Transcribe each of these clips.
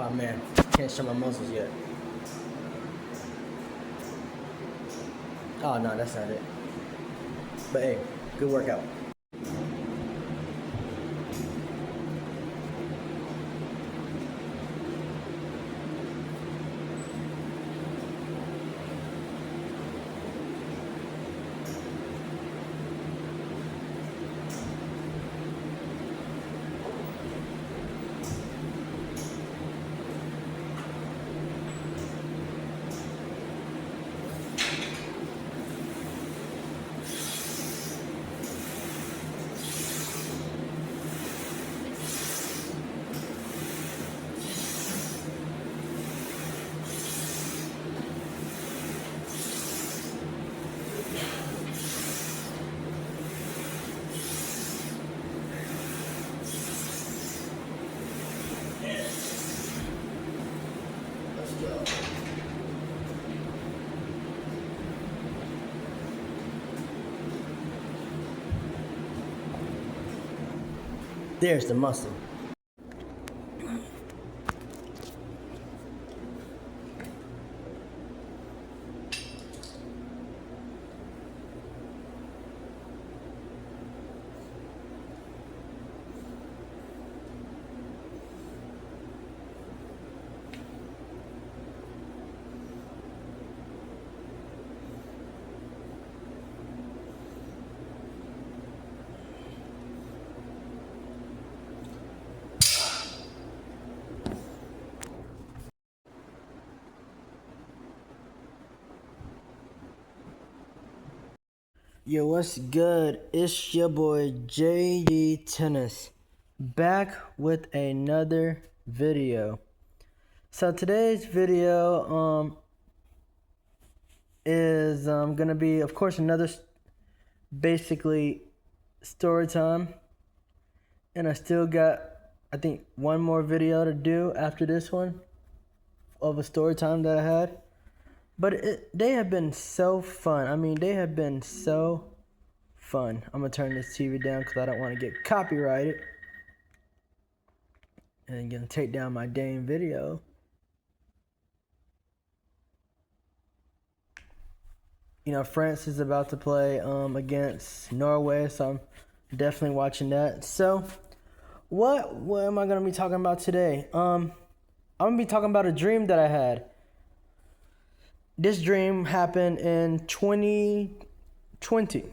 Oh man, can't show my muscles yet. Oh no, that's not it. But hey, good workout. Let's go. There's the muscle. Yo, what's good? It's your boy JG Tennis back with another video. So today's video is gonna be, of course, another basically story time, and I still got, I think, one more video to do after this one of a story time that I had. But they have been so fun. I mean, they have been so fun. I'm gonna turn this TV down because I don't want to get copyrighted. And I'm gonna take down my dang video. You know, France is about to play against Norway, so I'm definitely watching that. So, what am I gonna be talking about today? I'm gonna be talking about a dream that I had. This dream happened in 2020.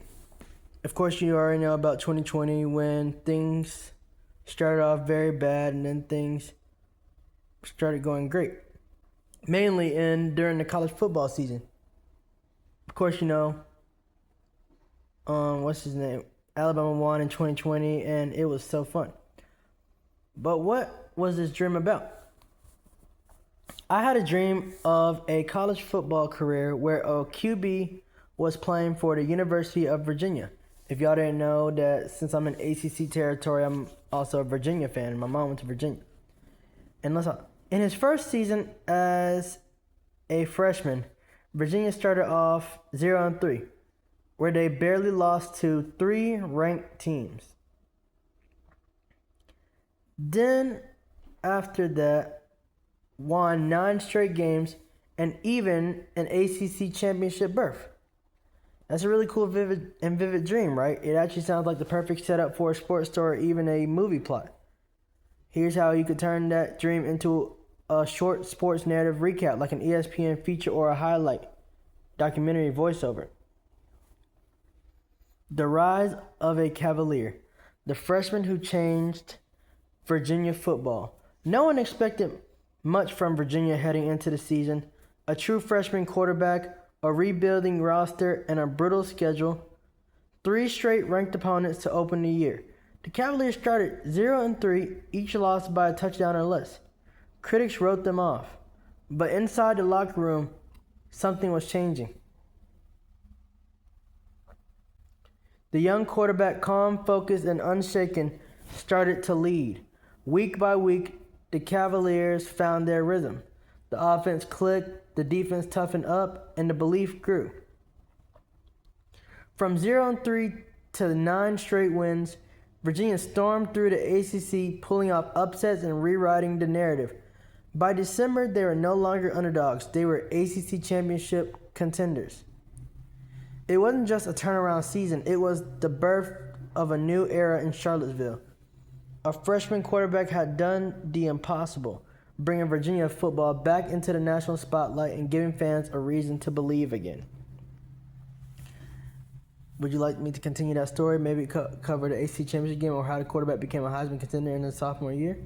Of course, you already know about 2020 when things started off very bad and then things started going great. Mainly during the college football season. Of course, you know, what's his name? Alabama won in 2020 and it was so fun. But what was this dream about? I had a dream of a college football career where a QB was playing for the University of Virginia. If y'all didn't know that, since I'm in ACC territory, I'm also a Virginia fan. My mom went to Virginia. And in his first season as a freshman, Virginia started off 0-3, where they barely lost to 3 ranked teams. Then, after that, won 9 straight games and even an ACC championship berth. That's a really cool, vivid dream, right? It actually sounds like the perfect setup for a sports story or even a movie plot. Here's how you could turn that dream into a short sports narrative recap, like an ESPN feature or a highlight documentary voiceover. The rise of a Cavalier, the freshman who changed Virginia football. No one expected much from Virginia heading into the season. A true freshman quarterback, a rebuilding roster, and a brutal schedule. 3 straight ranked opponents to open the year. The Cavaliers started 0-3, each lost by a touchdown or less. Critics wrote them off. But inside the locker room, something was changing. The young quarterback, calm, focused, and unshaken, started to lead. Week by week, the Cavaliers found their rhythm. The offense clicked, the defense toughened up, and the belief grew. From 0-3 to 9 straight wins, Virginia stormed through the ACC, pulling off upsets and rewriting the narrative. By December, they were no longer underdogs. They were ACC championship contenders. It wasn't just a turnaround season. It was the birth of a new era in Charlottesville. A freshman quarterback had done the impossible, bringing Virginia football back into the national spotlight and giving fans a reason to believe again. Would you like me to continue that story? Maybe cover the ACC championship game or how the quarterback became a Heisman contender in his sophomore year?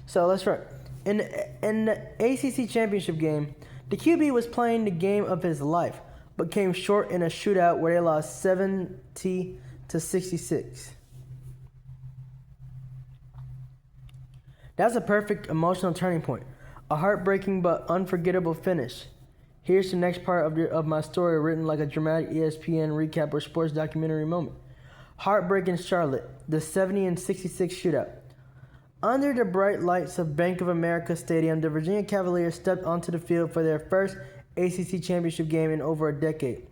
So let's start. In the ACC championship game, the QB was playing the game of his life, but came short in a shootout where they lost 70-66. That's a perfect emotional turning point, a heartbreaking but unforgettable finish. Here's the next part of my story, written like a dramatic ESPN recap or sports documentary moment. Heartbreaking Charlotte, the 70-66 shootout. Under the bright lights of Bank of America Stadium, the Virginia Cavaliers stepped onto the field for their first ACC championship game in over a decade,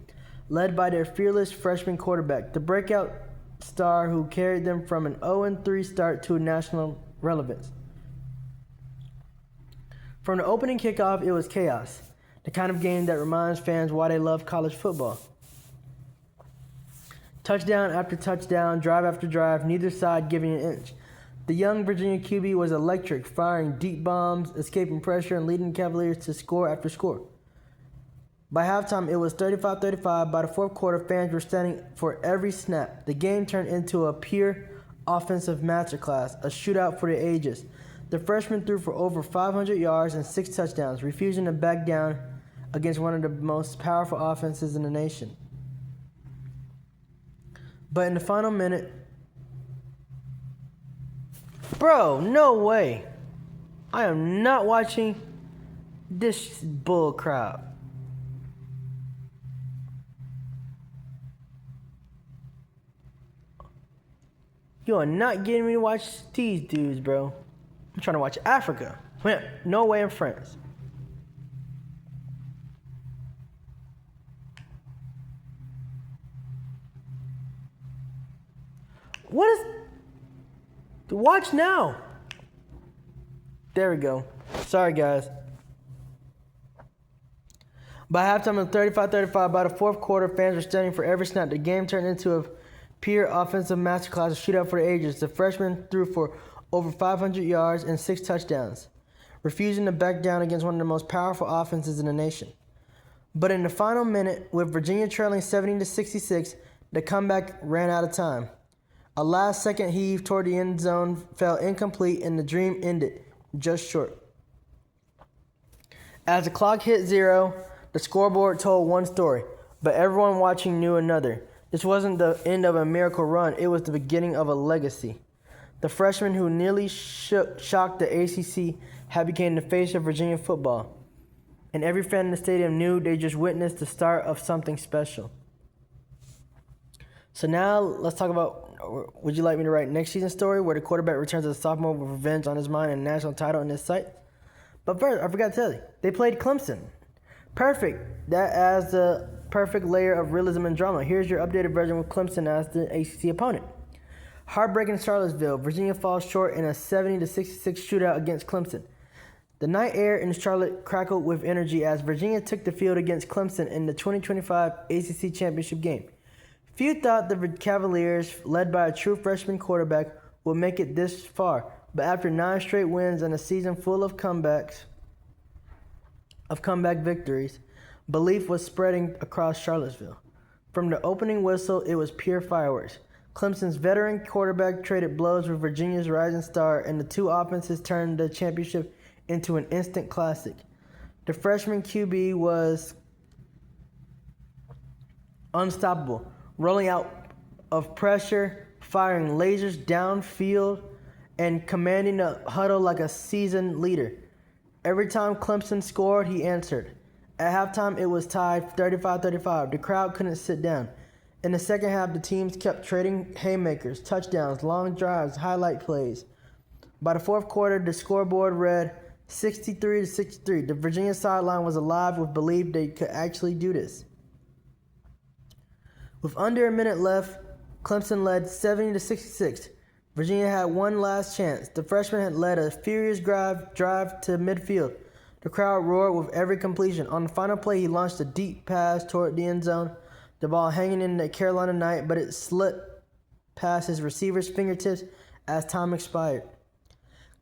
led by their fearless freshman quarterback, the breakout star who carried them from an 0-3 start to national relevance. From the opening kickoff, it was chaos, the kind of game that reminds fans why they love college football. Touchdown after touchdown, drive after drive, neither side giving an inch. The young Virginia QB was electric, firing deep bombs, escaping pressure, and leading the Cavaliers to score after score. By halftime, it was 35-35. By the fourth quarter, fans were standing for every snap. The game turned into a pure offensive masterclass, a shootout for the ages. The freshman threw for over 500 yards and 6 touchdowns, refusing to back down against one of the most powerful offenses in the nation. But in the final minute, bro, no way. I am not watching this bull crap. You are not getting me to watch these dudes, bro. I'm trying to watch Africa. No way in France. What is... Watch now. There we go. Sorry, guys. By halftime, it was 35-35. By the fourth quarter, fans were standing for every snap. The game turned into a pure offensive masterclass, a shootout for the ages. The freshman threw for over 500 yards and 6 touchdowns, refusing to back down against one of the most powerful offenses in the nation. But in the final minute, with Virginia trailing 70-66, the comeback ran out of time. A last-second heave toward the end zone fell incomplete, and the dream ended just short. As the clock hit 0, the scoreboard told one story, but everyone watching knew another. This wasn't the end of a miracle run. It was the beginning of a legacy. The freshman who nearly shocked the ACC had become the face of Virginia football, and every fan in the stadium knew they just witnessed the start of something special. So now let's talk about, would you like me to write next season's story where the quarterback returns as a sophomore with revenge on his mind and a national title in his sight? But first, I forgot to tell you, they played Clemson. Perfect. That adds the perfect layer of realism and drama. Here's your updated version with Clemson as the ACC opponent. Heartbreaking Charlottesville. Virginia falls short in a 70-66 shootout against Clemson. The night air in Charlotte crackled with energy as Virginia took the field against Clemson in the 2025 ACC championship game. Few thought the Cavaliers, led by a true freshman quarterback, would make it this far, but after 9 straight wins and a season full of comeback victories, belief was spreading across Charlottesville. From the opening whistle, it was pure fireworks. Clemson's veteran quarterback traded blows with Virginia's rising star, and the two offenses turned the championship into an instant classic. The freshman QB was unstoppable, rolling out of pressure, firing lasers downfield, and commanding the huddle like a seasoned leader. Every time Clemson scored, he answered. At halftime, it was tied 35-35. The crowd couldn't sit down. In the second half, the teams kept trading haymakers, touchdowns, long drives, highlight plays. By the fourth quarter, the scoreboard read 63-63. The Virginia sideline was alive with belief they could actually do this. With under a minute left, Clemson led 70-66. Virginia had one last chance. The freshman had led a furious drive to midfield. The crowd roared with every completion. On the final play, he launched a deep pass toward the end zone. The ball hanging in the Carolina night, but it slipped past his receiver's fingertips as time expired.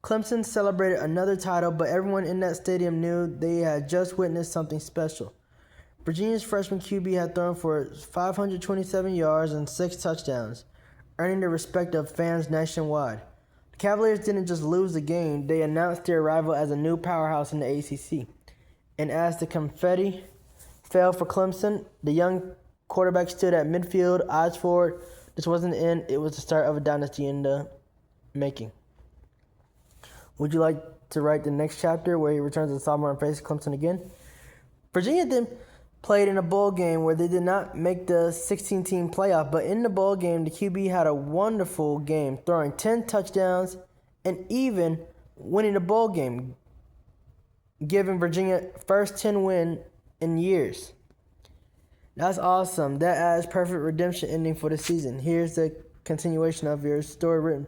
Clemson celebrated another title, but everyone in that stadium knew they had just witnessed something special. Virginia's freshman QB had thrown for 527 yards and 6 touchdowns, earning the respect of fans nationwide. The Cavaliers didn't just lose the game, they announced their arrival as a new powerhouse in the ACC. And as the confetti fell for Clemson, the young quarterback stood at midfield, eyes forward. This wasn't the end, it was the start of a dynasty in the making. Would you like to write the next chapter where he returns as a sophomore and faces Clemson again? Virginia then played in a bowl game where they did not make the 16-team playoff, but in the bowl game, the QB had a wonderful game, throwing 10 touchdowns and even winning the bowl game, giving Virginia first 10 win in years. That's awesome. That adds perfect redemption ending for the season. Here's the continuation of your story written.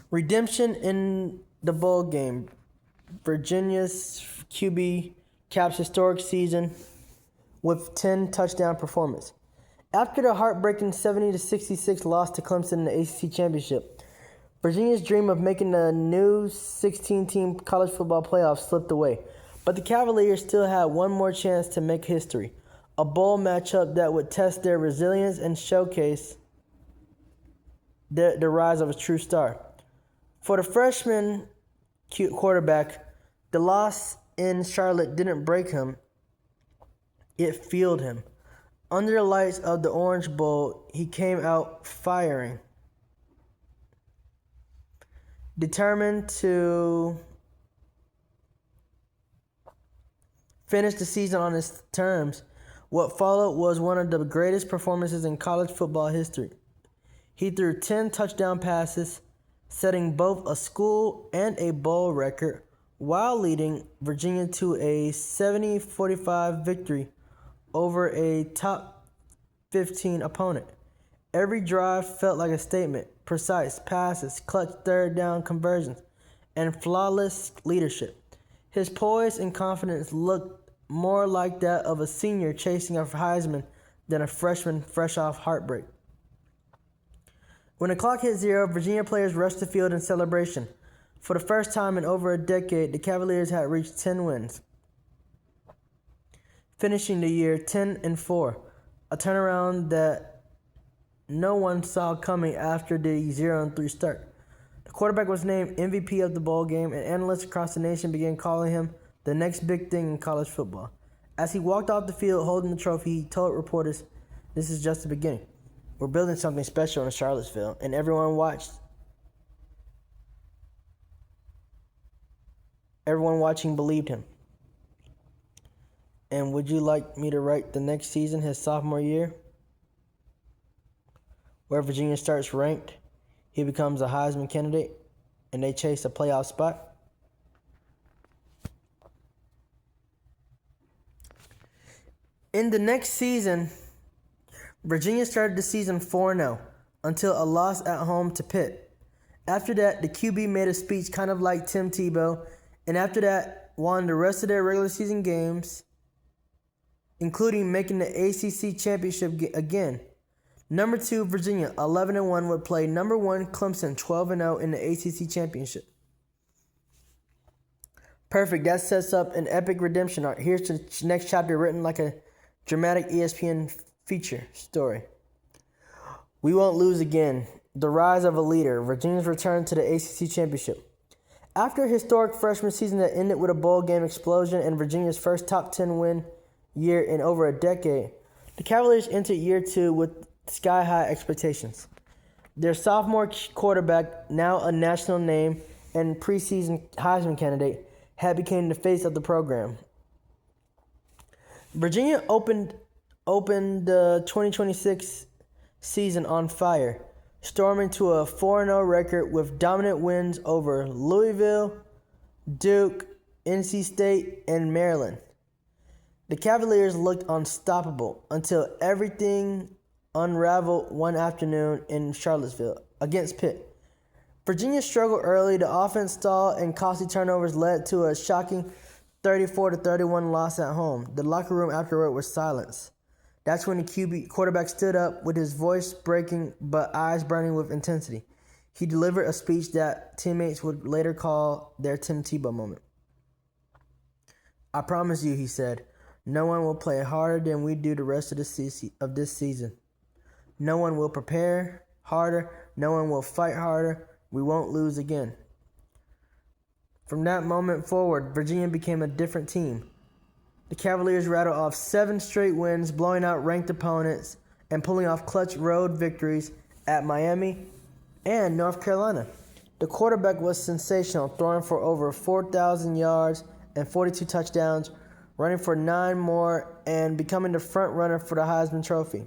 Redemption in the bowl game. Virginia's QB caps historic season with 10 touchdown performance. After the heartbreaking 70-66 loss to Clemson in the ACC Championship, Virginia's dream of making the new 16-team college football playoff slipped away. But the Cavaliers still had one more chance to make history, a bowl matchup that would test their resilience and showcase the rise of a true star. For the freshman quarterback, the loss in Charlotte didn't break him, it fueled him. Under the lights of the Orange Bowl, he came out firing, determined to finish the season on his terms. What followed was one of the greatest performances in college football history. He threw 10 touchdown passes, setting both a school and a bowl record, while leading Virginia to a 70-45 victory over a top 15 opponent. Every drive felt like a statement: precise passes, clutch third down conversions, and flawless leadership. His poise and confidence looked more like that of a senior chasing a Heisman than a freshman fresh off heartbreak. When the clock hit 0, Virginia players rushed the field in celebration. For the first time in over a decade, the Cavaliers had reached 10 wins, finishing the year 10-4, a turnaround that no one saw coming after the 0-3 start. The quarterback was named MVP of the bowl game, and analysts across the nation began calling him the next big thing in college football. As he walked off the field holding the trophy, he told reporters, "This is just the beginning. We're building something special in Charlottesville," and everyone watching believed him. And would you like me to write the next season, his sophomore year, where Virginia starts ranked, he becomes a Heisman candidate, and they chase a playoff spot? In the next season, Virginia started the season 4-0 until a loss at home to Pitt. After that, the QB made a speech kind of like Tim Tebow, and after that, won the rest of their regular season games, including making the ACC championship again. Number 2, Virginia, 11-1, would play number 1, Clemson, 12-0 in the ACC championship. Perfect. That sets up an epic redemption arc. Here's the next chapter written like a dramatic ESPN feature story. We won't lose again. The rise of a leader. Virginia's return to the ACC championship. After a historic freshman season that ended with a bowl game explosion and Virginia's first top 10 win year in over a decade, the Cavaliers entered year 2 with sky-high expectations. Their sophomore quarterback, now a national name and preseason Heisman candidate, had become the face of the program. Virginia opened the 2026 season on fire, storming to a 4-0 record with dominant wins over Louisville, Duke, NC State, and Maryland. The Cavaliers looked unstoppable until everything unraveled one afternoon in Charlottesville against Pitt. Virginia struggled early. The offense stalled and costly turnovers led to a shocking 34-31 loss at home. The locker room afterward was silence. That's when the quarterback stood up with his voice breaking but eyes burning with intensity. He delivered a speech that teammates would later call their Tim Tebow moment. "I promise you," he said, "no one will play harder than we do the rest of this season. No one will prepare harder. No one will fight harder. We won't lose again." From that moment forward, Virginia became a different team. The Cavaliers rattled off 7 straight wins, blowing out ranked opponents and pulling off clutch road victories at Miami and North Carolina. The quarterback was sensational, throwing for over 4,000 yards and 42 touchdowns, running for 9 more, and becoming the front runner for the Heisman Trophy.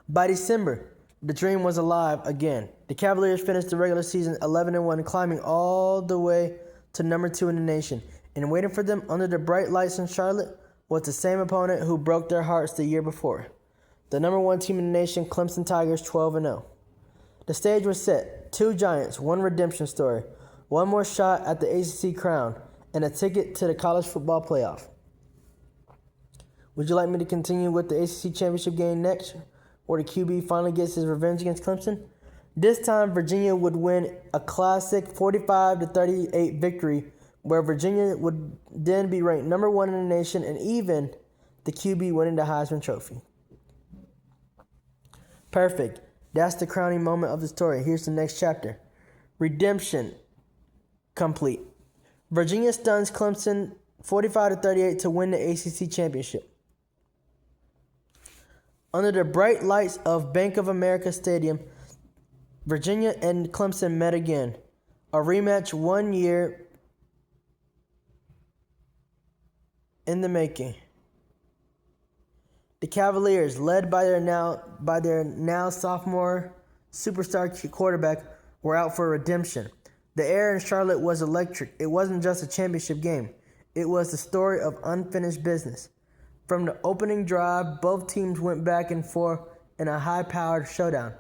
By December, the dream was alive again. The Cavaliers finished the regular season 11-1, climbing all the way to number 2 in the nation. And waiting for them under the bright lights in Charlotte was the same opponent who broke their hearts the year before. The number 1 team in the nation, Clemson Tigers, 12-0. The stage was set. 2 giants, 1 redemption story, 1 more shot at the ACC crown, and a ticket to the college football playoff. Would you like me to continue with the ACC championship game next, where the QB finally gets his revenge against Clemson? This time, Virginia would win a classic 45-38 victory, where Virginia would then be ranked number 1 in the nation and even the QB winning the Heisman Trophy. Perfect. That's the crowning moment of the story. Here's the next chapter. Redemption complete. Virginia stuns Clemson 45-38 to win the ACC championship. Under the bright lights of Bank of America Stadium, Virginia and Clemson met again. A rematch 1 year in the making. The Cavaliers, led by their now sophomore superstar quarterback, were out for redemption. The air in Charlotte was electric. It wasn't just a championship game. It was the story of unfinished business. From the opening drive, both teams went back and forth in a high-powered showdown.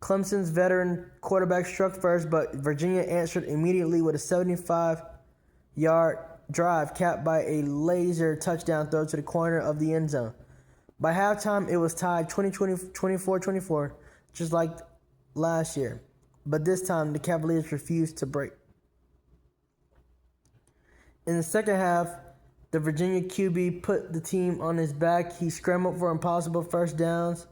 Clemson's veteran quarterback struck first, but Virginia answered immediately with a 75-yard drive capped by a laser touchdown throw to the corner of the end zone. By halftime, it was tied 24-24, just like last year. But this time, the Cavaliers refused to break. In the second half, the Virginia QB put the team on his back. He scrambled for impossible first downs,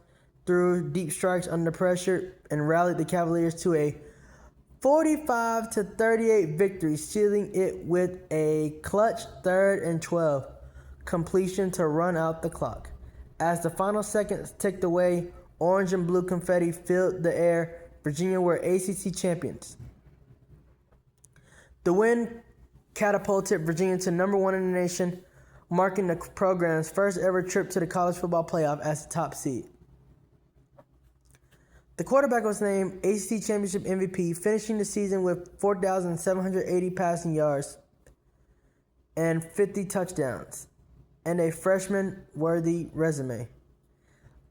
threw deep strikes under pressure, and rallied the Cavaliers to a 45-38 victory, sealing it with a clutch 3rd and 12 completion to run out the clock. As the final seconds ticked away, orange and blue confetti filled the air. Virginia were ACC champions. The win catapulted Virginia to number 1 in the nation, marking the program's first ever trip to the college football playoff as the top seed. The quarterback was named ACC Championship MVP, finishing the season with 4,780 passing yards and 50 touchdowns, and a freshman-worthy resume.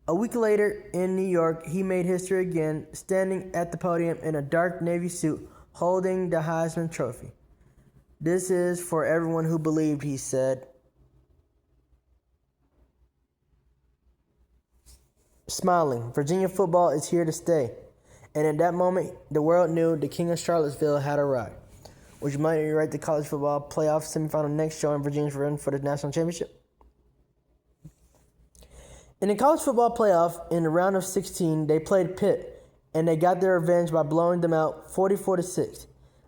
A week later in New York, he made history again, standing at the podium in a dark navy suit, holding the Heisman Trophy. "This is for everyone who believed," he said. Smiling, Virginia football is here to stay. And at that moment, the world knew the King of Charlottesville had arrived. Would you mind if you write the college football playoff semifinal next, showing Virginia's run for the national championship? In the college football playoff, in the round of 16, they played Pitt, and they got their revenge by blowing them out 44-6.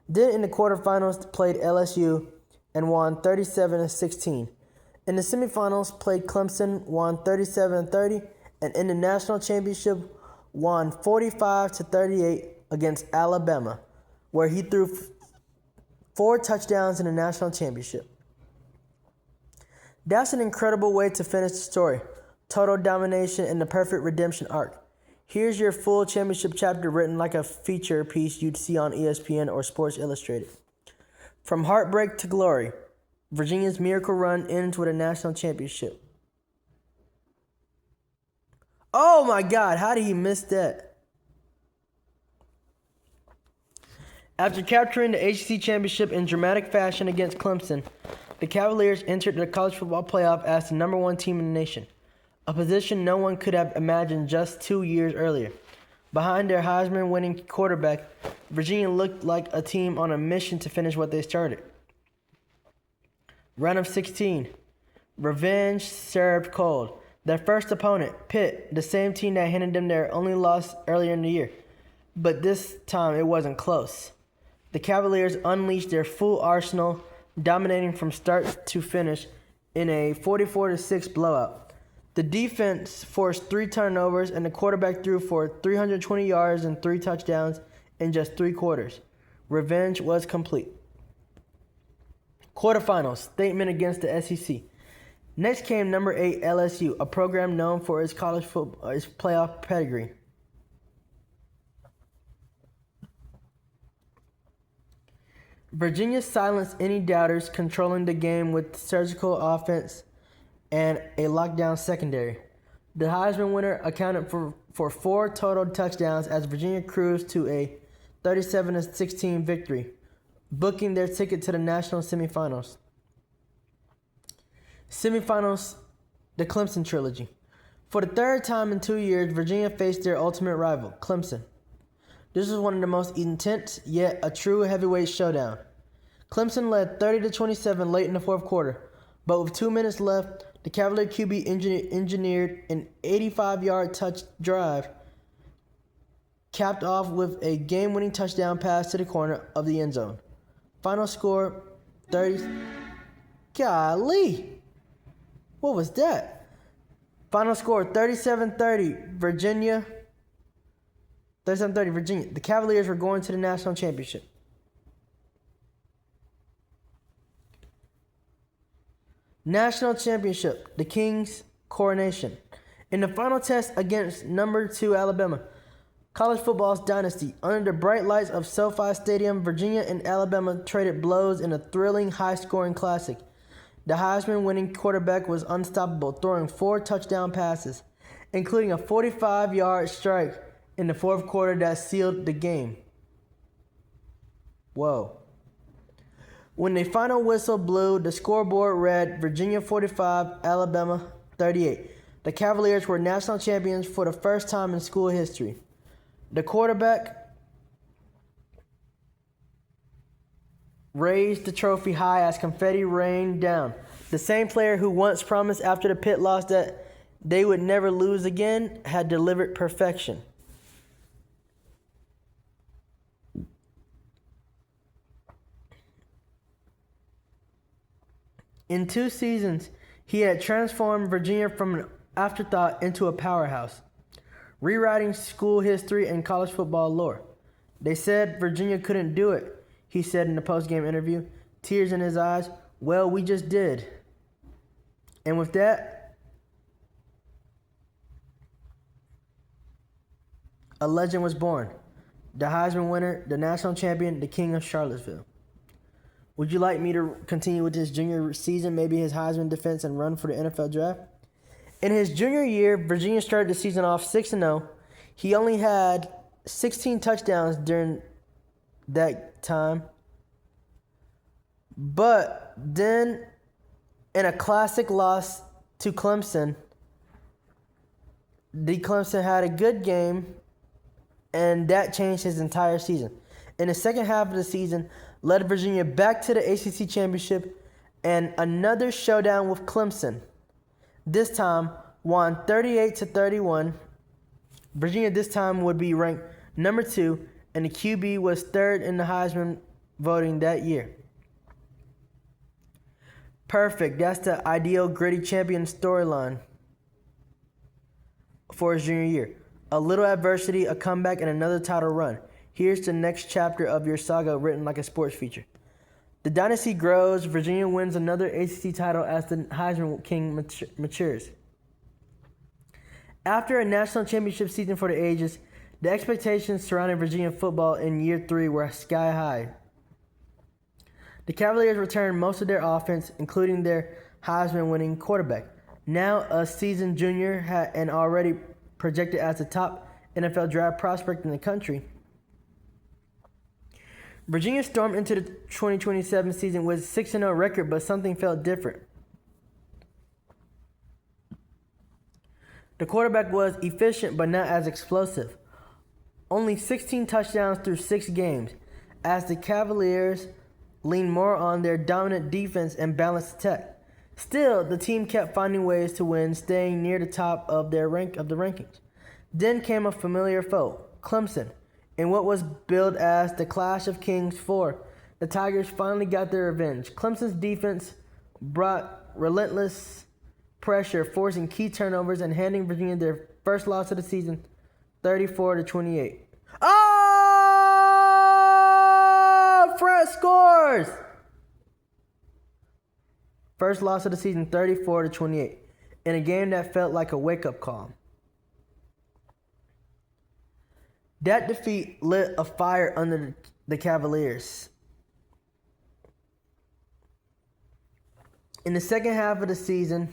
Then in the quarterfinals, played LSU and won 37-16. In the semifinals, played Clemson, won 37-30, and in the national championship, won 45-38 against Alabama, where he threw 4 touchdowns in the national championship. That's an incredible way to finish the story. Total domination and the perfect redemption arc. Here's your full championship chapter written like a feature piece you'd see on ESPN or Sports Illustrated. From heartbreak to glory, Virginia's miracle run ends with a national championship. Oh my God, how did he miss that? After capturing the ACC championship in dramatic fashion against Clemson, the Cavaliers entered the college football playoff as the number 1 team in the nation, a position no one could have imagined just 2 years earlier. Behind their Heisman-winning quarterback, Virginia looked like a team on a mission to finish what they started. Round of 16. Revenge served cold. Their first opponent, Pitt, the same team that handed them their only loss earlier in the year. But this time it wasn't close. The Cavaliers unleashed their full arsenal, dominating from start to finish in a 44-6 blowout. The defense forced 3 turnovers, and the quarterback threw for 320 yards and 3 touchdowns in just 3 quarters. Revenge was complete. Quarterfinals, statement against the SEC. Next came number 8 LSU, a program known for its college football, its playoff pedigree. Virginia silenced any doubters, controlling the game with surgical offense and a lockdown secondary. The Heisman winner accounted for 4 total touchdowns as Virginia cruised to a 37-16 victory, booking their ticket to the national semifinals. Semifinals, the Clemson trilogy. For the 3rd time in 2 years, Virginia faced their ultimate rival, Clemson. This was one of the most intense, yet a true heavyweight showdown. Clemson led 30-27 late in the 4th quarter, but with 2 minutes left, the Cavalier QB engineered an 85-yard touch drive, capped off with a game-winning touchdown pass to the corner of the end zone. Final score, 30. Golly! What was that? Final score, 37-30, Virginia. 37-30, Virginia. The Cavaliers were going to the national championship. National championship, the King's coronation. In the final test against number 2 Alabama, college football's dynasty, under the bright lights of SoFi Stadium, Virginia and Alabama traded blows in a thrilling, high-scoring classic. The Heisman-winning quarterback was unstoppable, throwing 4 touchdown passes, including a 45-yard strike in the 4th quarter that sealed the game. Whoa. When the final whistle blew, the scoreboard read Virginia 45, Alabama 38. The Cavaliers were national champions for the first time in school history. The quarterback raised the trophy high as confetti rained down. The same player who once promised after the Pitt loss that they would never lose again had delivered perfection. In 2 seasons, he had transformed Virginia from an afterthought into a powerhouse, rewriting school history and college football lore. They said Virginia couldn't do it, he said in the post-game interview, tears in his eyes. Well, we just did. And with that, a legend was born. The Heisman winner, the national champion, the King of Charlottesville. Would you like me to continue with his junior season, maybe his Heisman defense, and run for the NFL draft? In his junior year, Virginia started the season off 6-0. He only had 16 touchdowns during that time. But then, in a classic loss to Clemson, the Clemson had a good game, and that changed his entire season. In the second half of the season, led Virginia back to the ACC championship and another showdown with Clemson. This time, won 38-31. Virginia this time would be ranked number 2, and the QB was 3rd in the Heisman voting that year. Perfect. That's the ideal gritty champion storyline for his junior year. A little adversity, a comeback, and another title run. Here's the next chapter of your saga written like a sports feature. The dynasty grows. Virginia wins another ACC title as the Heisman King matures. After a national championship season for the ages, the expectations surrounding Virginia football in year 3 were sky high. The Cavaliers returned most of their offense, including their Heisman-winning quarterback, now a seasoned junior and already projected as the top NFL draft prospect in the country. Virginia stormed into the 2027 season with a 6-0 record, but something felt different. The quarterback was efficient but not as explosive. Only 16 touchdowns through 6 games, as the Cavaliers leaned more on their dominant defense and balanced attack. Still, the team kept finding ways to win, staying near the top of the rankings. Then came a familiar foe, Clemson. In what was billed as the Clash of Kings 4, the Tigers finally got their revenge. Clemson's defense brought relentless pressure, forcing key turnovers and handing Virginia their first loss of the season, 34-28. Oh! Fred scores! First loss of the season, 34-28, in a game that felt like a wake-up call. That defeat lit a fire under the Cavaliers. In the second half of the season,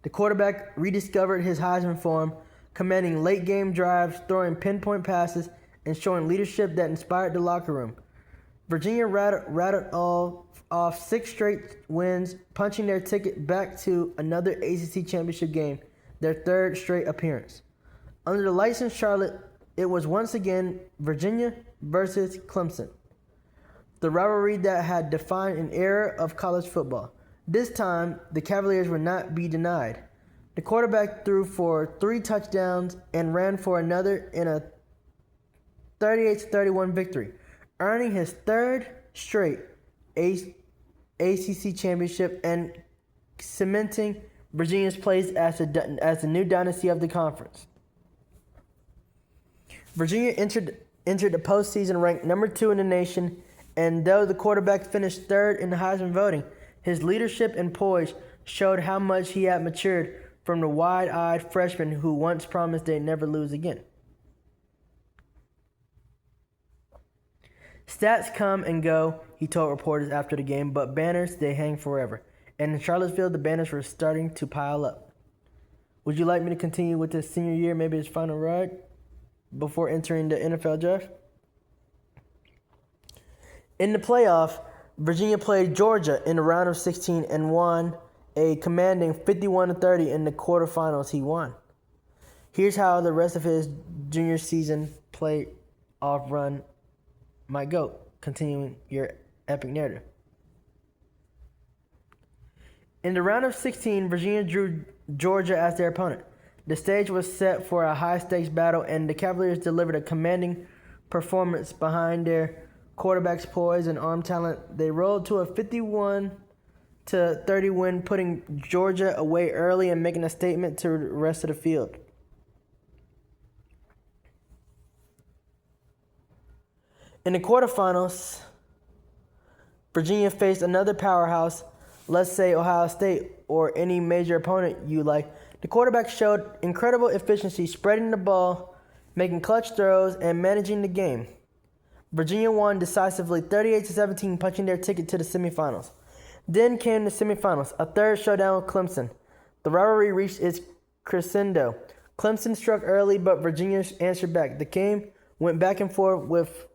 the quarterback rediscovered his Heisman form, commanding late-game drives, throwing pinpoint passes, and showing leadership that inspired the locker room. Virginia rattled off 6 straight wins, punching their ticket back to another ACC championship game, their 3rd straight appearance. Under the lights in Charlotte, it was once again Virginia versus Clemson, the rivalry that had defined an era of college football. This time, the Cavaliers would not be denied. The quarterback threw for 3 touchdowns and ran for another in a 38-31 victory, earning his 3rd straight ACC championship and cementing Virginia's place as the new dynasty of the conference. Virginia entered the postseason ranked number 2 in the nation, and though the quarterback finished 3rd in the Heisman voting, his leadership and poise showed how much he had matured from the wide-eyed freshman who once promised they'd never lose again. Stats come and go, he told reporters after the game, but banners, they hang forever. And in Charlottesville, the banners were starting to pile up. Would you like me to continue with his senior year, maybe his final ride, before entering the NFL draft? In the playoff, Virginia played Georgia in the round of 16 and won a commanding 51-30 in the quarterfinals. He won. Here's how the rest of his junior season playoff run might go, continuing your epic narrative. In the round of 16, Virginia drew Georgia as their opponent. The stage was set for a high-stakes battle, and the Cavaliers delivered a commanding performance behind their quarterback's poise and arm talent. They rolled to a 51-30 win, putting Georgia away early and making a statement to the rest of the field. In the quarterfinals, Virginia faced another powerhouse, let's say Ohio State or any major opponent you like. The quarterback showed incredible efficiency, spreading the ball, making clutch throws, and managing the game. Virginia won decisively 38-17, punching their ticket to the semifinals. Then came the semifinals, a third showdown with Clemson. The rivalry reached its crescendo. Clemson struck early, but Virginia answered back. The game went back and forth with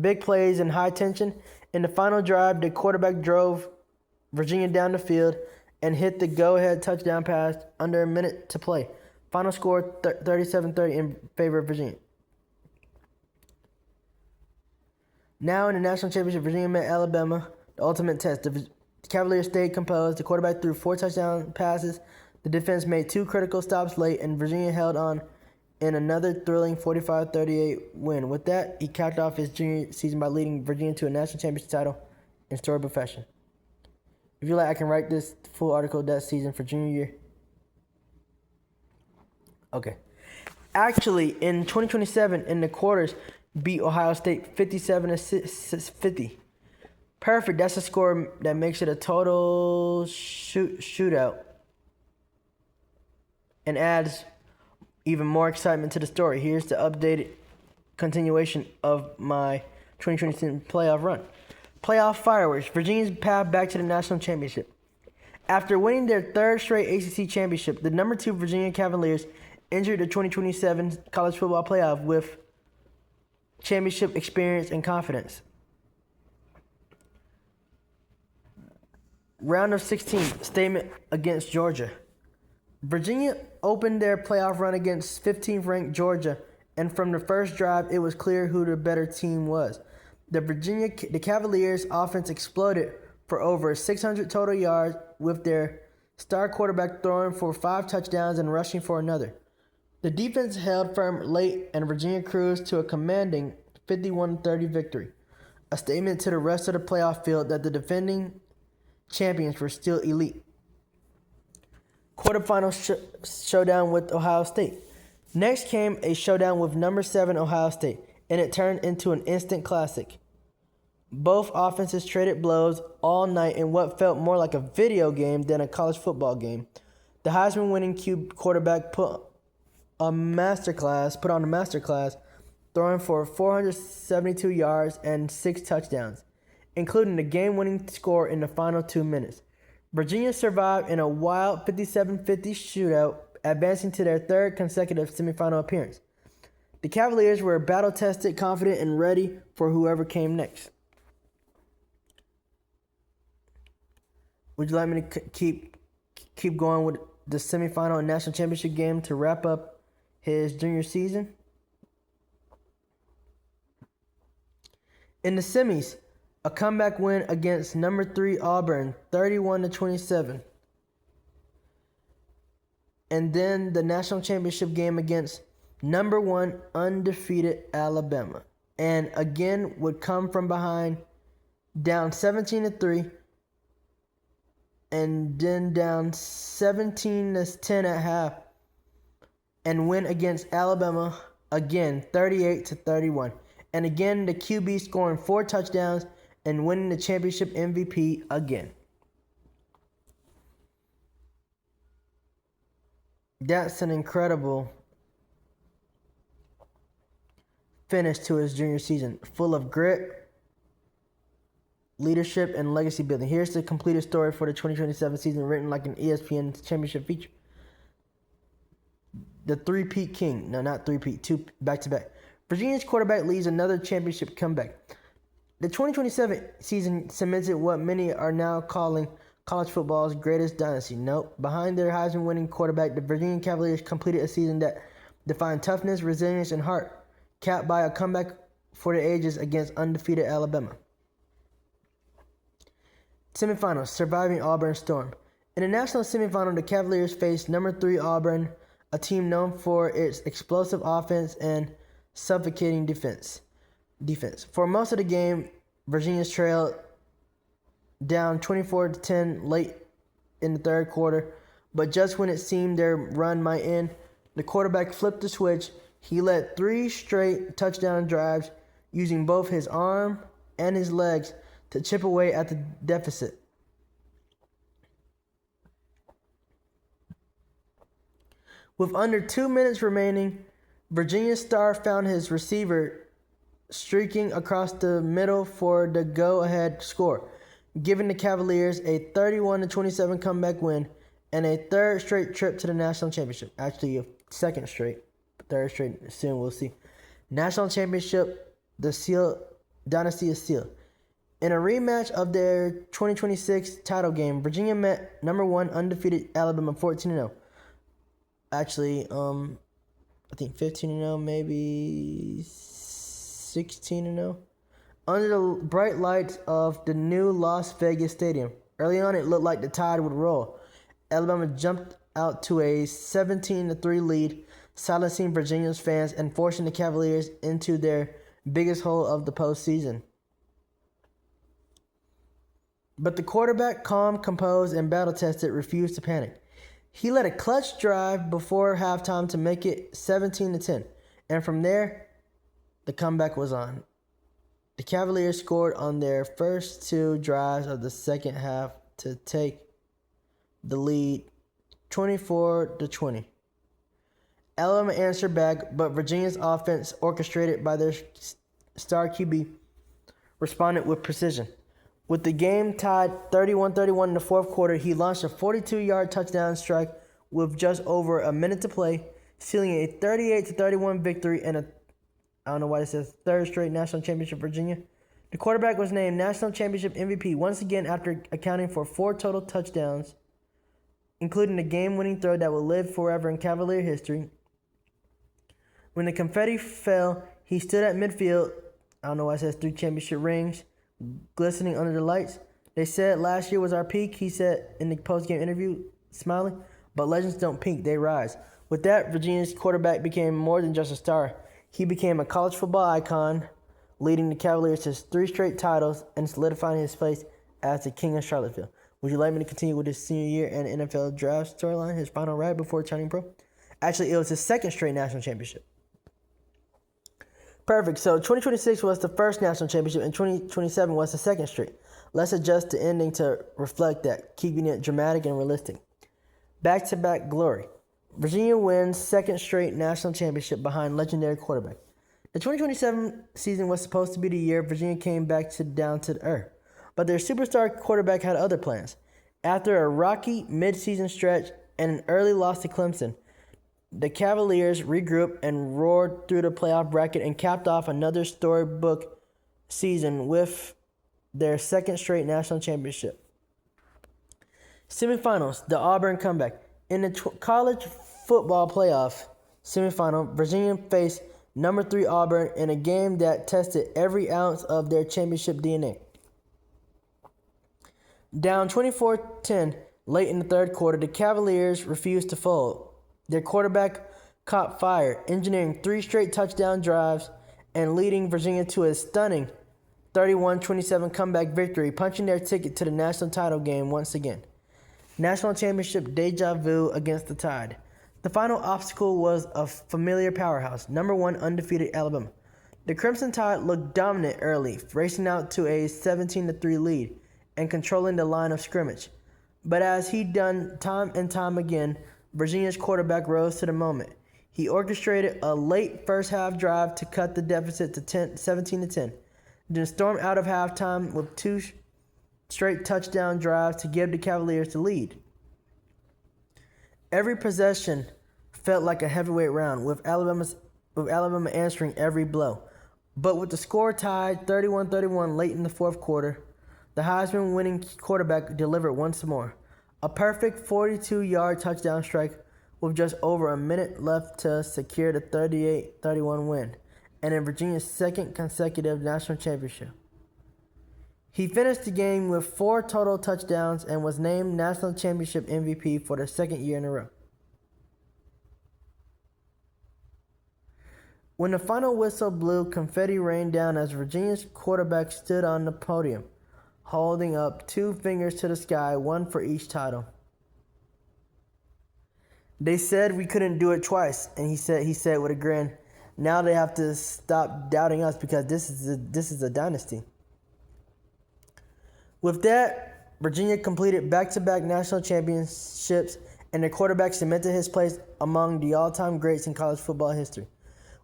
big plays and high tension. In the final drive, the quarterback drove Virginia down the field and hit the go-ahead touchdown pass under a minute to play. Final score 37-30 in favor of Virginia. Now in the national championship, Virginia met Alabama, the ultimate test. The Cavaliers stayed composed. The quarterback threw 4 touchdown passes. The defense made 2 critical stops late, and Virginia held on in another thrilling 45-38 win. With that, he capped off his junior season by leading Virginia to a national championship title in storied fashion. If you like, I can write this full article that season for junior year. Okay. Actually, in 2027, in the quarters, beat Ohio State 57-50. Perfect. That's a score that makes it a total shootout and adds even more excitement to the story. Here's the updated continuation of my 2027 playoff run. Playoff fireworks. Virginia's path back to the national championship. After winning their 3rd straight ACC championship, the number 2 Virginia Cavaliers entered the 2027 college football playoff with championship experience and confidence. Round of 16, statement against Georgia. Virginia opened their playoff run against 15th ranked Georgia, and from the first drive, it was clear who the better team was. The Cavaliers' offense exploded for over 600 total yards, with their star quarterback throwing for 5 touchdowns and rushing for another. The defense held firm late, and Virginia cruised to a commanding 51-30 victory, a statement to the rest of the playoff field that the defending champions were still elite. Quarterfinal showdown with Ohio State. Next came a showdown with number 7 Ohio State, and it turned into an instant classic. Both offenses traded blows all night in what felt more like a video game than a college football game. The Heisman-winning quarterback put on a masterclass, throwing for 472 yards and 6 touchdowns, including the game-winning score in the final 2 minutes. Virginia survived in a wild 57-50 shootout, advancing to their 3rd consecutive semifinal appearance. The Cavaliers were battle-tested, confident, and ready for whoever came next. Would you like me to keep going with the semifinal and national championship game to wrap up his junior season? In the semis, a comeback win against number 3 Auburn, 31-27. And then the national championship game against number 1 undefeated Alabama. And again would come from behind, down 17-3, and then down 17-10 at half, and win against Alabama again, 38-31. And again, the QB scoring 4 touchdowns and winning the championship MVP again. That's an incredible finish to his junior season, full of grit, leadership, and legacy building. Here's the completed story for the 2027 season, written like an ESPN championship feature. The three-peat king. No, not three-peat, 2 back-to-back. Virginia's quarterback leads another championship comeback. The 2027 season cemented what many are now calling college football's greatest dynasty. Nope. Behind their Heisman-winning quarterback, the Virginia Cavaliers completed a season that defined toughness, resilience, and heart, capped by a comeback for the ages against undefeated Alabama. Semifinals, surviving Auburn storm. In the national semifinal, the Cavaliers faced number 3 Auburn, a team known for its explosive offense and suffocating defense. For most of the game, Virginia trailed down 24-10 late in the 3rd quarter, but just when it seemed their run might end, the quarterback flipped the switch. He led 3 straight touchdown drives, using both his arm and his legs to chip away at the deficit. With under 2 minutes remaining, Virginia's star found his receiver streaking across the middle for the go-ahead score, giving the Cavaliers a 31-27 comeback win and a 3rd straight trip to the national championship. Actually, a 2nd straight. 3rd straight, soon we'll see. National championship, the dynasty is sealed. In a rematch of their 2026 title game, Virginia met number 1 undefeated Alabama 14-0. Actually, I think 15-0, maybe 16-0. Under the bright lights of the new Las Vegas Stadium. Early on, it looked like the tide would roll. Alabama jumped out to a 17-3 lead, silencing Virginia's fans and forcing the Cavaliers into their biggest hole of the postseason. But the quarterback, calm, composed, and battle-tested, refused to panic. He led a clutch drive before halftime to make it 17-10, and from there, the comeback was on. The Cavaliers scored on their first 2 drives of the second half to take the lead 24-20. Alabama answered back, but Virginia's offense, orchestrated by their star QB, responded with precision. With the game tied 31-31 in the 4th quarter, he launched a 42-yard touchdown strike with just over a minute to play, sealing a 38-31 victory and I don't know why it says third straight national championship for Virginia. The quarterback was named national championship MVP once again after accounting for 4 total touchdowns, including the game-winning throw that will live forever in Cavalier history. When the confetti fell, he stood at midfield. I don't know why it says 3 championship rings, glistening under the lights. They said last year was our peak, he said in the post-game interview, smiling. But legends don't peak, they rise. With that, Virginia's quarterback became more than just a star. He became a college football icon, leading the Cavaliers to 3 straight titles and solidifying his place as the king of Charlottesville. Would you like me to continue with his senior year and NFL draft storyline, his final ride before turning pro? Actually, it was his 2nd straight national championship. Perfect. So 2026 was the first national championship and 2027 was the 2nd straight. Let's adjust the ending to reflect that, keeping it dramatic and realistic. Back-to-back glory. Virginia wins 2nd straight national championship behind legendary quarterback. The 2027 season was supposed to be the year Virginia came back down to earth, but their superstar quarterback had other plans. After a rocky mid-season stretch and an early loss to Clemson, the Cavaliers regrouped and roared through the playoff bracket and capped off another storybook season with their 2nd straight national championship. Semifinals, the Auburn comeback. In the college football playoff semifinal, Virginia faced number 3 Auburn in a game that tested every ounce of their championship DNA. Down 24-10 late in the 3rd quarter, the Cavaliers refused to fold. Their quarterback caught fire, engineering 3 straight touchdown drives and leading Virginia to a stunning 31-27 comeback victory, punching their ticket to the national title game once again. National championship deja vu against the Tide. The final obstacle was a familiar powerhouse, number 1 undefeated Alabama. The Crimson Tide looked dominant early, racing out to a 17-3 lead and controlling the line of scrimmage. But as he'd done time and time again, Virginia's quarterback rose to the moment. He orchestrated a late first-half drive to cut the deficit to 17-10, then stormed out of halftime with 2 straight touchdown drives to give the Cavaliers the lead. Every possession felt like a heavyweight round, with Alabama answering every blow. But with the score tied 31-31 late in the 4th quarter, the Heisman-winning quarterback delivered once more. A perfect 42-yard touchdown strike with just over a minute left to secure the 38-31 win, and in Virginia's 2nd consecutive national championship. He finished the game with 4 total touchdowns and was named national championship MVP for the 2nd year in a row. When the final whistle blew, confetti rained down as Virginia's quarterback stood on the podium, holding up 2 fingers to the sky, 1 for each title. They said we couldn't do it twice, and he said with a grin, now they have to stop doubting us because this is a dynasty. With that, Virginia completed back-to-back national championships, and their quarterback cemented his place among the all-time greats in college football history.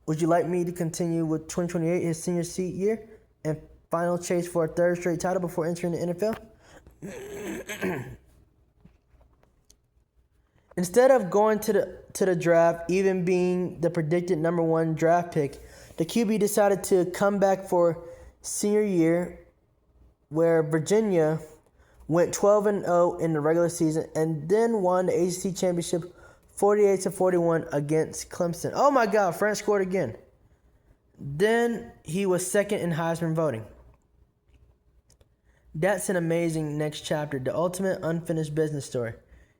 Would you like me to continue with 2028, his senior seat year, and final chase for a 3rd straight title before entering the NFL? Instead of going to the draft, even being the predicted number 1 draft pick, the QB decided to come back for senior year, where Virginia went 12-0 in the regular season and then won the ACC championship 48-41 against Clemson. Oh my God, France scored again. Then he was 2nd in Heisman voting. That's an amazing next chapter, the ultimate unfinished business story.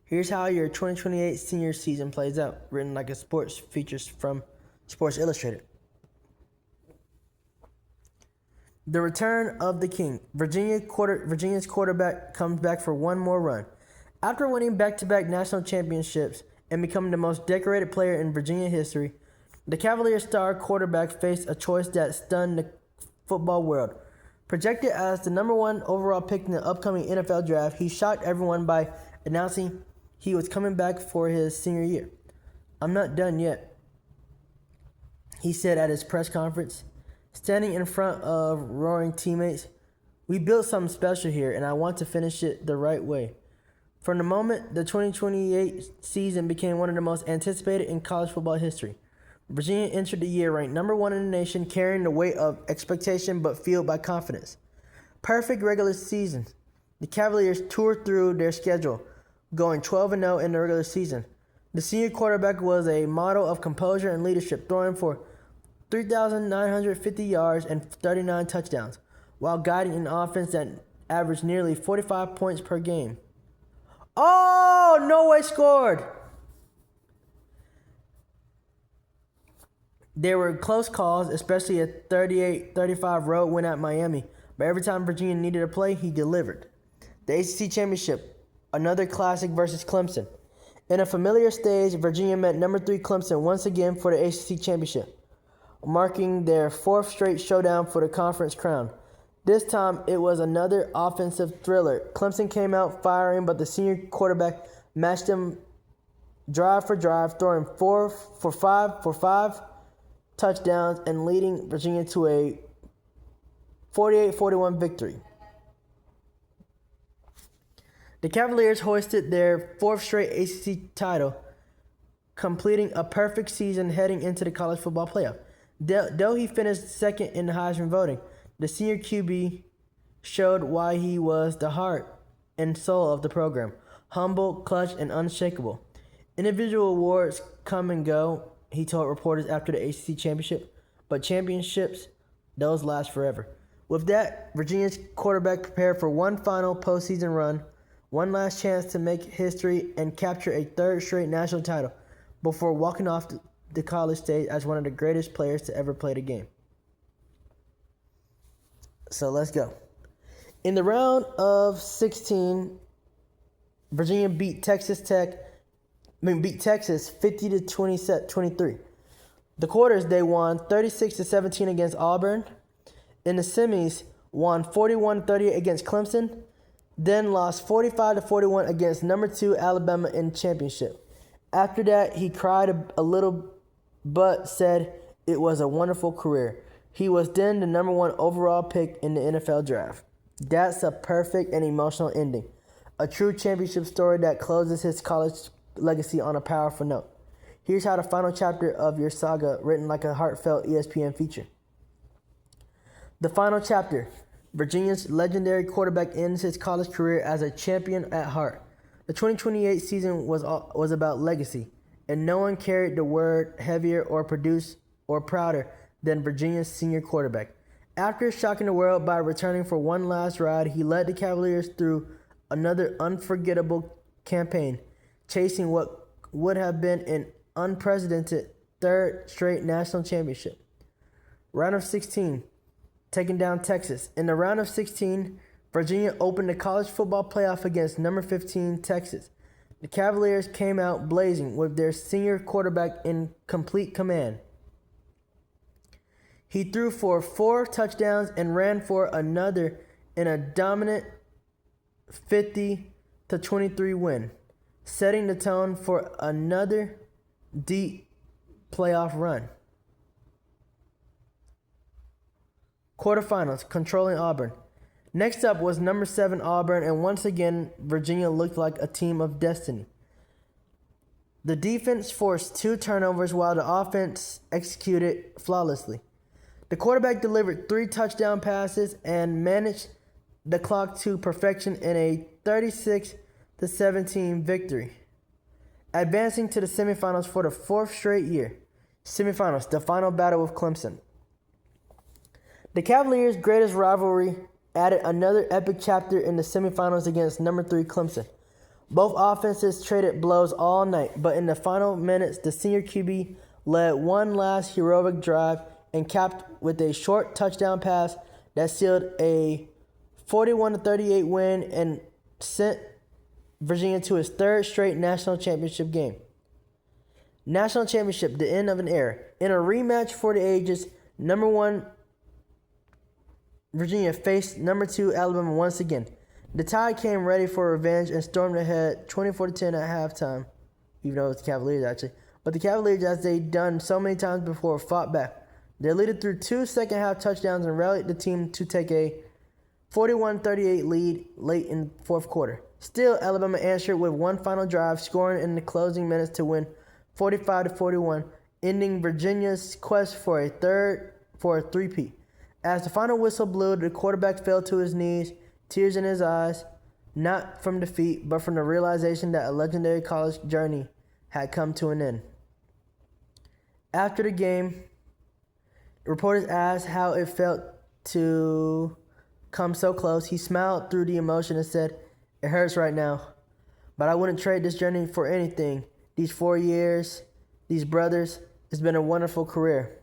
Here's how your 2028 senior season plays out, written like a sports features from Sports Illustrated. The return of the king. Virginia's quarterback comes back for one more run. After winning back-to-back national championships and becoming the most decorated player in Virginia history, the Cavalier star quarterback faced a choice that stunned the football world. Projected as the number 1 overall pick in the upcoming NFL draft, he shocked everyone by announcing he was coming back for his senior year. "I'm not done yet," he said at his press conference. Standing in front of roaring teammates, "We built something special here, and I want to finish it the right way." From the moment the 2028 season became one of the most anticipated in college football history, Virginia entered the year ranked number 1 in the nation, carrying the weight of expectation but fueled by confidence. Perfect regular season. The Cavaliers toured through their schedule, going 12-0 in the regular season. The senior quarterback was a model of composure and leadership, throwing for 3,950 yards and 39 touchdowns, while guiding an offense that averaged nearly 45 points per game. Oh, no way scored! There were close calls, especially a 38-35 road win at Miami, but every time Virginia needed a play, he delivered. The ACC Championship, another classic versus Clemson. In a familiar stage, Virginia met number 3 Clemson once again for the ACC Championship, marking their 4th straight showdown for the conference crown. This time, it was another offensive thriller. Clemson came out firing, but the senior quarterback matched them drive for drive, throwing 4 for 5 touchdowns and leading Virginia to a 48-41 victory. The Cavaliers hoisted their 4th straight ACC title, completing a perfect season heading into the college football playoff. Though he finished second in the Heisman voting, the senior QB showed why he was the heart and soul of the program. Humble, clutch, and unshakable. Individual awards come and go, he told reporters after the ACC championship, but championships, those last forever. With that, Virginia's quarterback prepared for one final postseason run, one last chance to make history and capture a 3rd straight national title before walking off the college stage as one of the greatest players to ever play the game. So let's go. In the round of 16, Virginia beat Texas 50-23. The quarters, they won 36-17 against Auburn. In the semis, won 41-38 against Clemson, then lost 45-41 against number 2 Alabama in championship. After that, he cried a little but said it was a wonderful career. He was then the number 1 overall pick in the NFL draft. That's a perfect and emotional ending. A true championship story that closes his college legacy on a powerful note. Here's how the final chapter of your saga, written like a heartfelt ESPN feature. The final chapter. Virginia's legendary quarterback ends his college career as a champion at heart. The 2028 season was about legacy, and no one carried the word heavier or produced or prouder than Virginia's senior quarterback. After shocking the world by returning for one last ride, he led the Cavaliers through another unforgettable campaign, chasing what would have been an unprecedented 3rd straight national championship. Round of 16, taking down Texas. In the round of 16, Virginia opened the college football playoff against number 15 Texas. The Cavaliers came out blazing with their senior quarterback in complete command. He threw for 4 touchdowns and ran for another in a dominant 50-23 win, setting the tone for another deep playoff run. Quarterfinals, controlling Auburn. Next up was number 7 Auburn, and once again, Virginia looked like a team of destiny. The defense forced 2 turnovers while the offense executed flawlessly. The quarterback delivered 3 touchdown passes and managed the clock to perfection in a 36-17 victory, advancing to the semifinals for the 4th straight year. Semifinals, the final battle with Clemson. The Cavaliers' greatest rivalry added another epic chapter in the semifinals against number 3 Clemson. Both offenses traded blows all night, but in the final minutes, the senior QB led one last heroic drive and capped with a short touchdown pass that sealed a 41-38 win and sent Virginia to its 3rd straight national championship game. National championship, the end of an era. In a rematch for the ages, number 1 Virginia faced number 2 Alabama once again. The Tide came ready for revenge and stormed ahead 24-10 at halftime, even though it was the Cavaliers actually. But the Cavaliers, as they'd done so many times before, fought back. They led through 2 second-half touchdowns and rallied the team to take a 41-38 lead late in the fourth quarter. Still, Alabama answered with one final drive, scoring in the closing minutes to win 45-41, ending Virginia's quest for a three-peat. As the final whistle blew, the quarterback fell to his knees, tears in his eyes, not from defeat, but from the realization that a legendary college journey had come to an end. After the game, reporters asked how it felt to come so close. He smiled through the emotion and said, "It hurts right now, but I wouldn't trade this journey for anything. These 4 years, these brothers, it's been a wonderful career."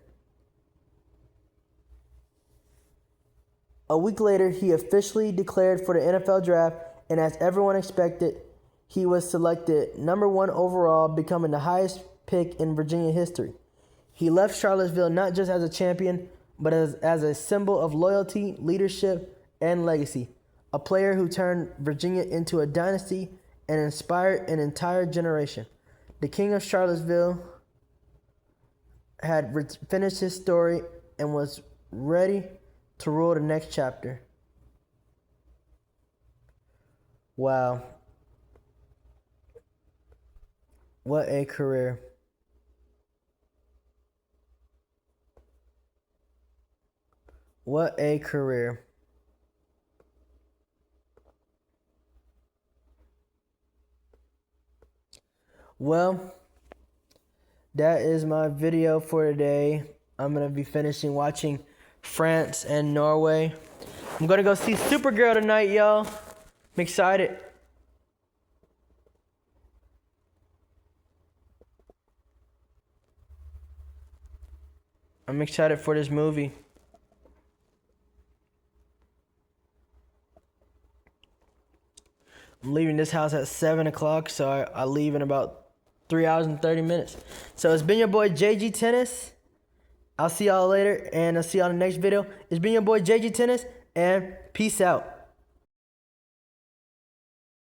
A week later, he officially declared for the NFL draft, and as everyone expected, he was selected number 1 overall, becoming the highest pick in Virginia history. He left Charlottesville not just as a champion, but as a symbol of loyalty, leadership, and legacy. A player who turned Virginia into a dynasty and inspired an entire generation. The King of Charlottesville had finished his story and was ready to rule the next chapter. Wow. What a career. What a career. Well, that is my video for today. I'm going to be finishing watching France and Norway. I'm going to go see Supergirl tonight, y'all. I'm excited. I'm excited for this movie. I'm leaving this house at 7 o'clock, so I leave in about 3 hours and 30 minutes. So it's been your boy JG Tennis. I'll see y'all later, and I'll see y'all in the next video. It's been your boy JG Tennis, and peace out.